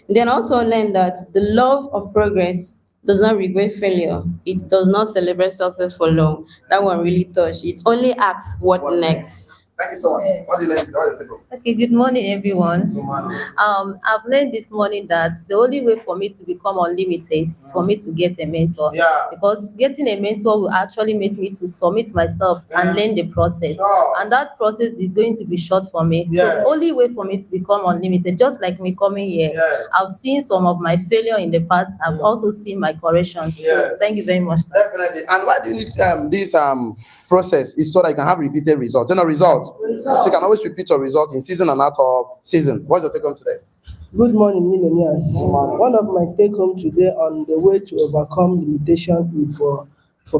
Then also learn that the love of progress does not regret failure. It does not celebrate success for long. That one really touched. It only asks what next. Thank you so much. What do you learn today? What do you think? Okay, good morning, everyone. Good morning. I've learned this morning that the only way for me to become unlimited is for me to get a mentor. Yeah. Because getting a mentor will actually make me to submit myself and learn the process. Sure. And that process is going to be short for me. So Yes. the only way for me to become unlimited, just like me coming here, Yes. I've seen some of my failure in the past. I've also seen my correction. So Yes. thank you very much. Definitely. And why do you need this process? Is so that you can have repeated results. You know, results. So you can always repeat your result in season and out of season. What's your take home today? Good morning, millionaires. morning. One of my take home today on the way to overcome limitation is for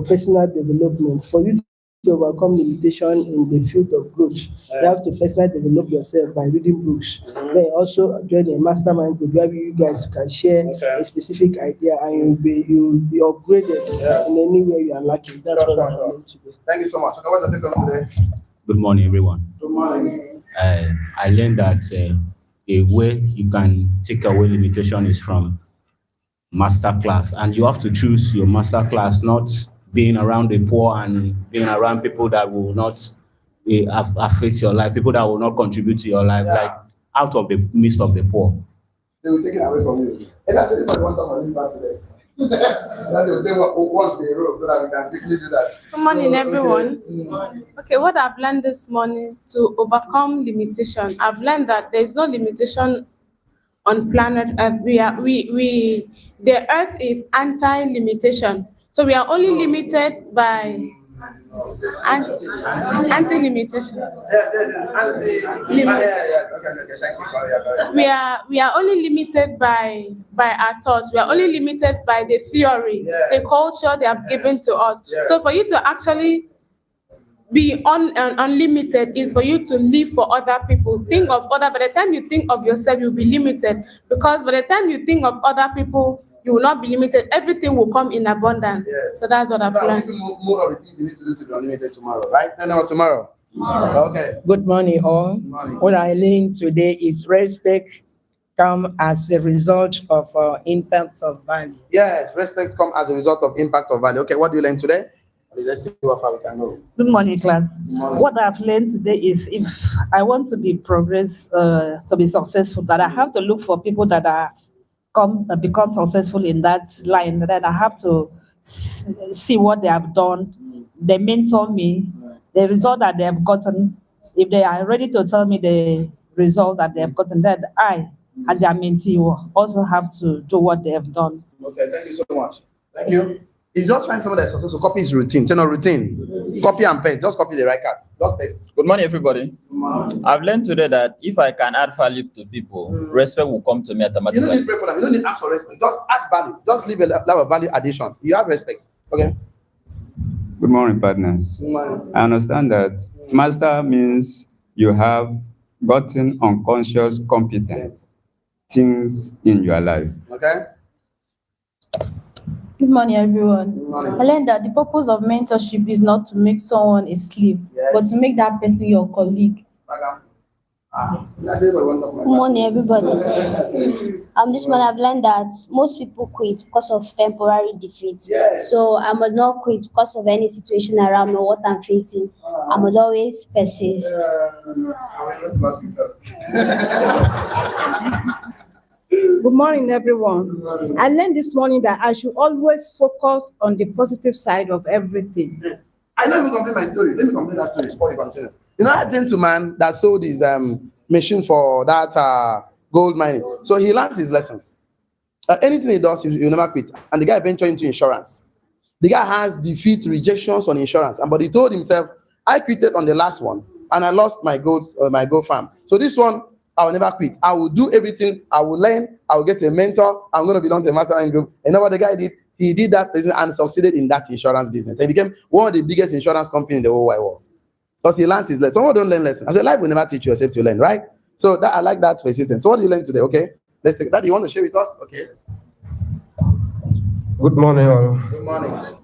personal development. For you to overcome limitation in the field of growth, you have to personally develop yourself by reading books. Then also join a mastermind group where you guys can share a specific idea and you'll be upgraded in any way you are lacking. That's what I learned today. Thank you so much. Okay, what's your take home today? Good morning, everyone. Good morning. I learned that a way you can take away limitation is from master class, and you have to choose your master class, not being around the poor and being around people that will not affect your life, people that will not contribute to your life, Yeah. like out of the midst of the poor. They will take it away from you. And that's anybody want to talk on this part today. That they will take what they wrote so that we can quickly do that. Good morning, So, everyone. Okay, what I've learned this morning to overcome limitation, I've learned that there is no limitation on planet Earth. The Earth is anti-limitation, so we are only limited by anti-limitation. Yes. Anti. Yes. Okay. Thank you. We are only limited by our thoughts. We are only limited by the theory, Yeah. the culture they have given to us. Yeah. So for you to actually be unlimited is for you to live for other people. Think of other. By the time you think of yourself, you'll be limited, because by the time you think of other people, you will not be limited. Everything will come in abundance. Yes. So that's what I've Now, learned. give you more of the things you need to do to be unlimited tomorrow, right? No, tomorrow. Okay. Good morning, all. Good morning. What I learned today is respect come as a result of impact of value. Yes, respect comes as a result of impact of value. Okay, what do you learn today? Let's see how far we can go. Good morning, class. Good morning. What I've learned today is if I want to be to be successful, that I have to look for people that are become successful in that line. Then I have to see what they have done. They mentor me, the result that they have gotten. If they are ready to tell me the result that they have gotten, then I, as their mentee, will also have to do what they have done. Okay, thank you so much. Thank you. If you just find someone that's successful, copy his routine. Turn on routine. Copy and paste. Just copy the right cut. Just paste. Good morning, everybody. Good morning. I've learned today that if I can add value to people, respect will come to me You don't automatically. need to pray for them. You don't need to ask for respect. Just add value. Just leave a life of value addition. You have respect. Okay. Good morning, partners. Good morning. I understand that master means you have gotten unconscious competent things in your life. Okay. Good morning, everyone. Good morning. I learned that the purpose of mentorship is not to make someone a slave, Yes. but to make that person your colleague. That's everybody want to talk Good morning, everybody. This morning I've learned that most people quit because of temporary defeat. Yes. So I must not quit because of any situation around me, what I'm facing. I must always persist. Good morning, everyone. I learned this morning that I should always focus on the positive side of everything. I don't even complete my story. Let me complete that story before you continue. You know that gentleman that sold his machine for that gold mining. So he learned his lessons. Anything he does, he'll never quit. And the guy ventured into insurance. The guy has defeat rejections on insurance, but he told himself, "I quitted on the last one, and I lost my gold farm. So this one, I will never quit. I will do everything. I will learn. I will get a mentor. I'm going to belong to a mastermind group." And you know what the guy did? He did that business and succeeded in that insurance business. And became one of the biggest insurance companies in the whole wide world. Because he learned his lesson. Someone don't learn lessons. I said, life will never teach you except you learn, right? So that I like that persistence. So what did you learn today? Okay, let's take that. You want to share with us? Okay. Good morning, all. Good morning.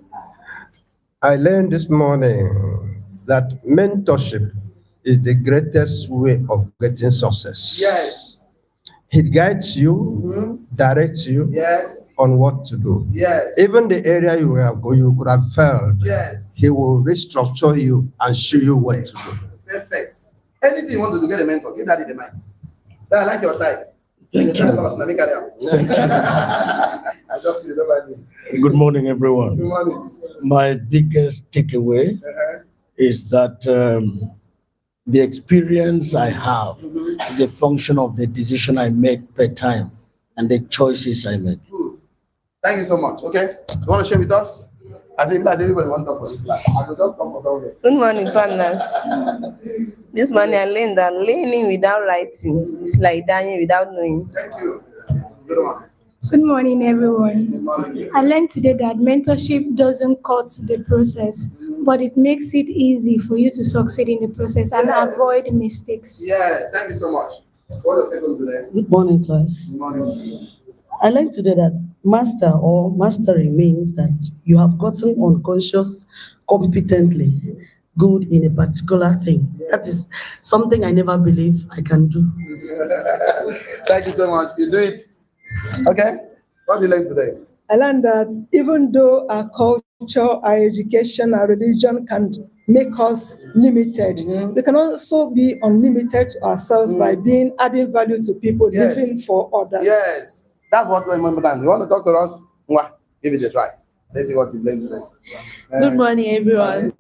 I learned this morning that mentorship is the greatest way of getting success. Yes. He guides you, directs you Yes. on what to do. Yes. Even the area you could have failed, Yes. he will restructure you and show you what to do. Perfect. Anything you want to do, get a mentor. Give that in the mind. I like your tie. Thank you. I just feel it. Good morning, everyone. Good morning. My biggest takeaway is that the experience I have is a function of the decision I make per time and the choices I make. Thank you so much. Okay. You want to share with us? As everybody wants to talk for this class. I will just come for something. Good morning, partners. This morning I learned that learning without writing is like dying without knowing. Thank you. Good one. Good morning, everyone. I learned today that mentorship doesn't cut the process, but it makes it easy for you to succeed in the process and avoid mistakes. Yes, thank you so much. So what are you today? Good morning, class. Good morning. I learned today that master or mastery means that you have gotten unconscious competently good in a particular thing. That is something I never believe I can do. Thank you so much. You do it. Okay. What did you learn today? I learned that even though our culture, our education, our religion can make us limited, we can also be unlimited to ourselves by being adding value to people, Yes. living for others. Yes. That's what we're important. You want to talk to us? Mwah. Give it a try. Let's see what you learned today. Good morning, everyone.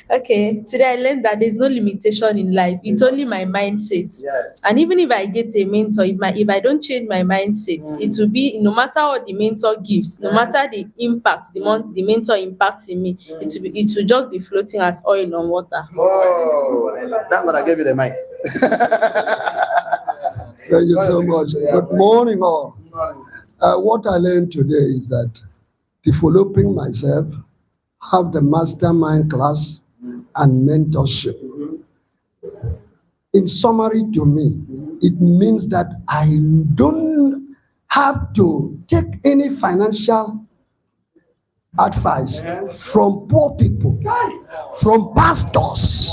Okay, today I learned that there's no limitation in life. It's only my mindset. Yes. And even if I get a mentor, if I don't change my mindset, it will be no matter what the mentor gives, no matter the impact the mentor impacts in me, it will just be floating as oil on water. Oh, thank God I gave you the mic. Thank you so much. Good morning, all. What I learned today is that developing myself, have the mastermind class and mentorship. In summary to me, it means that I don't have to take any financial advice from poor people, from pastors.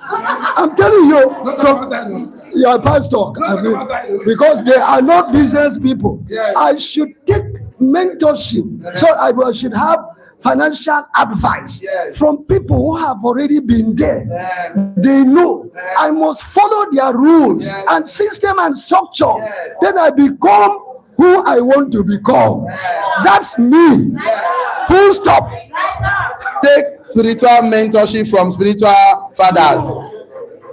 I'm telling you, from your pastor, I mean, because they are not business people. I should take mentorship, so I should have financial advice from people who have already been there. They know I must follow their rules and system and structure. Then I become who I want to become. That's me. Full stop. Take spiritual mentorship from spiritual fathers.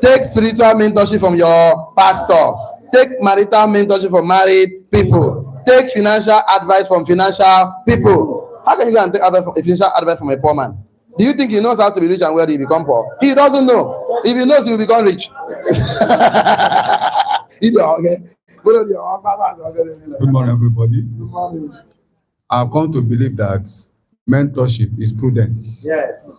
Take spiritual mentorship from your pastor. Take marital mentorship from married people. Take financial advice from financial people. How can you go and take financial advice from a poor man? Do you think he knows how to be rich and wealthy, he become poor? He doesn't know. If he knows, he will become rich. Good morning, everybody. Good morning. I've come to believe that mentorship is prudence. Yes.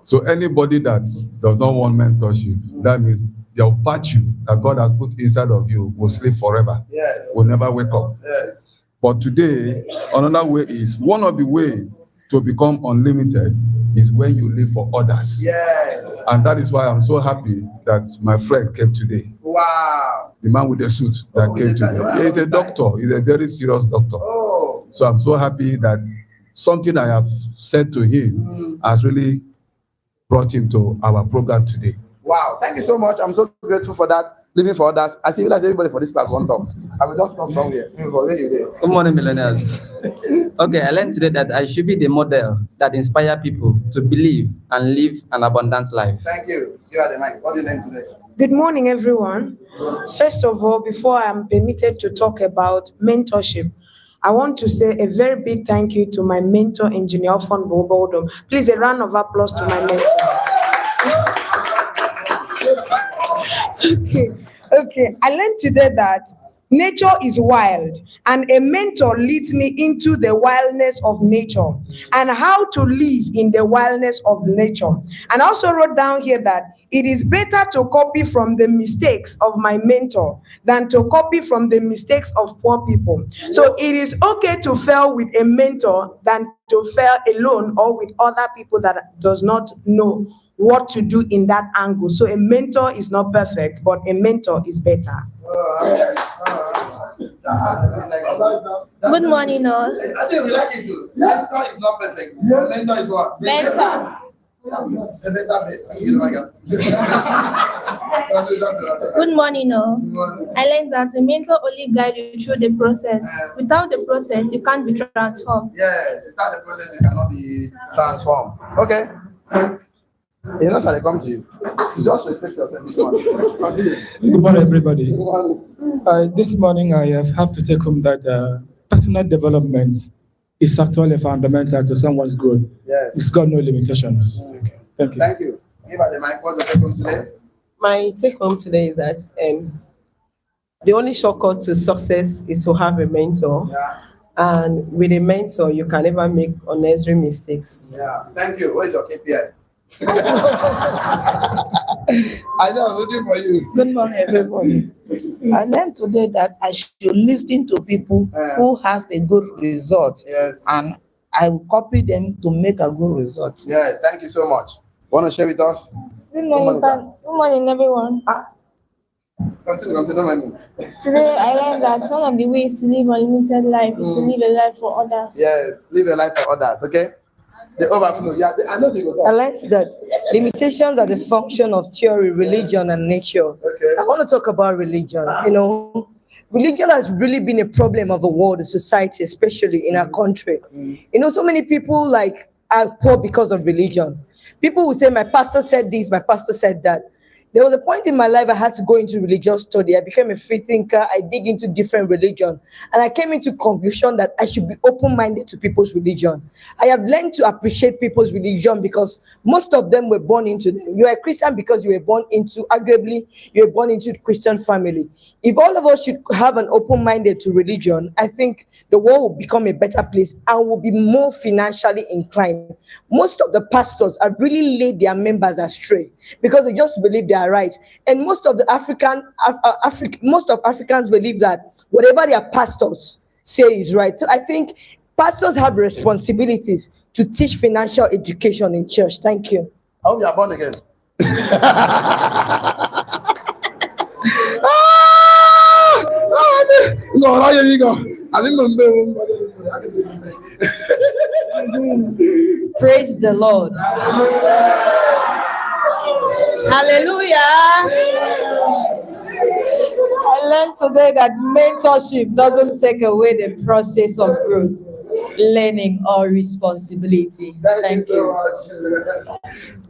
So anybody that does not want mentorship, that means your virtue that God has put inside of you will sleep forever. Yes. Will never wake up. Yes. But today, another way is one of the way to become unlimited is when you live for others. Yes. And that is why I'm so happy that my friend came today. Wow. The man with the suit that came today. He's a doctor. He's a very serious doctor. Oh. So I'm so happy that something I have said to him has really brought him to our program today. Wow. Thank you so much. I'm so grateful for that. Living for others. I see everybody for this class one talk. I will just stop somewhere. Good morning, millennials. Okay, I learned today that I should be the model that inspire people to believe and live an abundant life. Thank you. You are the mic. What did you learn today? Good morning, everyone. First of all, before I'm permitted to talk about mentorship, I want to say a very big thank you to my mentor, Engineer Fon Boboldom. Please, a round of applause to my mentor. Okay. I learned today that nature is wild, and a mentor leads me into the wildness of nature and how to live in the wildness of nature. And I also wrote down here that it is better to copy from the mistakes of my mentor than to copy from the mistakes of poor people. So it is okay to fail with a mentor than to fail alone or with other people that does not know what to do in that angle. So a mentor is not perfect, but a mentor is better. Good morning, all. I think we like it too. Mentor is not perfect. Mentor is what? Mentor. Good morning, all. I learned that the mentor only guides you through the process. Without the process, you can't be transformed. Yes, without the process, you cannot be transformed. Okay. You know, how they come to you. You just respect yourself this morning. Continue. Good morning, everybody. This morning, I have to take home that personal development is actually fundamental to someone's growth. Yes. It's got no limitations. Okay. Thank you. Thank you. Give her the mic. What's your take home today? My take home today is that the only shortcut to success is to have a mentor. Yeah. And with a mentor, you can never make unnecessary mistakes. Yeah. Thank you. Where's your KPI? I know, I'm looking for you. Good morning, everybody. I learned today that I should listen to people who has a good result. Yes. And I will copy them to make a good result. Yes, thank you so much. Want to share with us? Good morning, Good morning, everyone. Continue. Today, I learned that one of the ways to live a limited life is to live a life for others. Yes, live a life for others, okay? The overflow, yeah, I know you I learned that limitations are the function of theory, religion, and nature. Okay. I want to talk about religion. You know, religion has really been a problem of the world, the society, especially in our country. You know, so many people are poor because of religion. People will say, my pastor said this, my pastor said that. There was a point in my life I had to go into religious study. I became a free thinker. I dig into different religion. And I came into conclusion that I should be open-minded to people's religion. I have learned to appreciate people's religion because most of them were born into them. You are a Christian because you were born into, arguably, you were born into a Christian family. If all of us should have an open-minded to religion, I think the world will become a better place and will be more financially inclined. Most of the pastors have really laid their members astray because they just believe they are right, and most of the most of Africans believe that whatever their pastors say is right. So I think pastors have responsibilities to teach financial education in church. Thank you. I hope you are born again. No, here you go. I remember. Praise the Lord. Hallelujah. I learned today that mentorship doesn't take away the process of growth, learning, or responsibility. Thank you.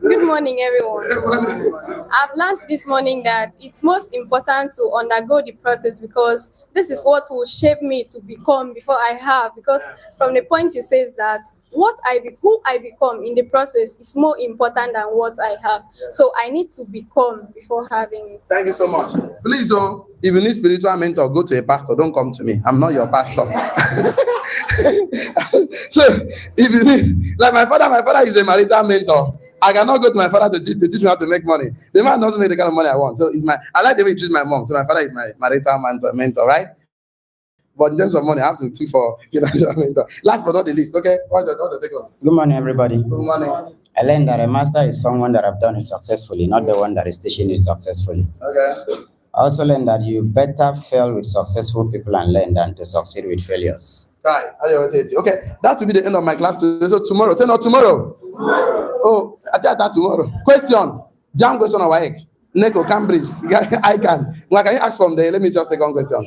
Good morning, everyone. I've learned this morning that it's most important to undergo the process because this is what will shape me to become before I have. Because from the point you says that who I become in the process is more important than what I have. So I need to become before having it. Thank you so much. Please, if you need spiritual mentor, go to a pastor. Don't come to me. I'm not your pastor. So if you need, like my father is a marital mentor. I cannot go to my father to teach me how to make money. The man doesn't make the kind of money I want. So I like the way he treats my mom. So my father is my marital mentor, right? But in terms of money, I have to look for financial mentor. Last but not the least, okay? What's the take on? Good morning, everybody. Good morning. I learned that a master is someone that have done it successfully, not the one that is teaching you successfully. Okay. I also learned that you better fail with successful people and learn than to succeed with failures. Right. Okay, that will be the end of my class today. So tomorrow, tomorrow. Oh, I think that tomorrow. Question. Jam question on our egg. Neko, Cambridge. I can. Can you ask from there? Let me just take one question.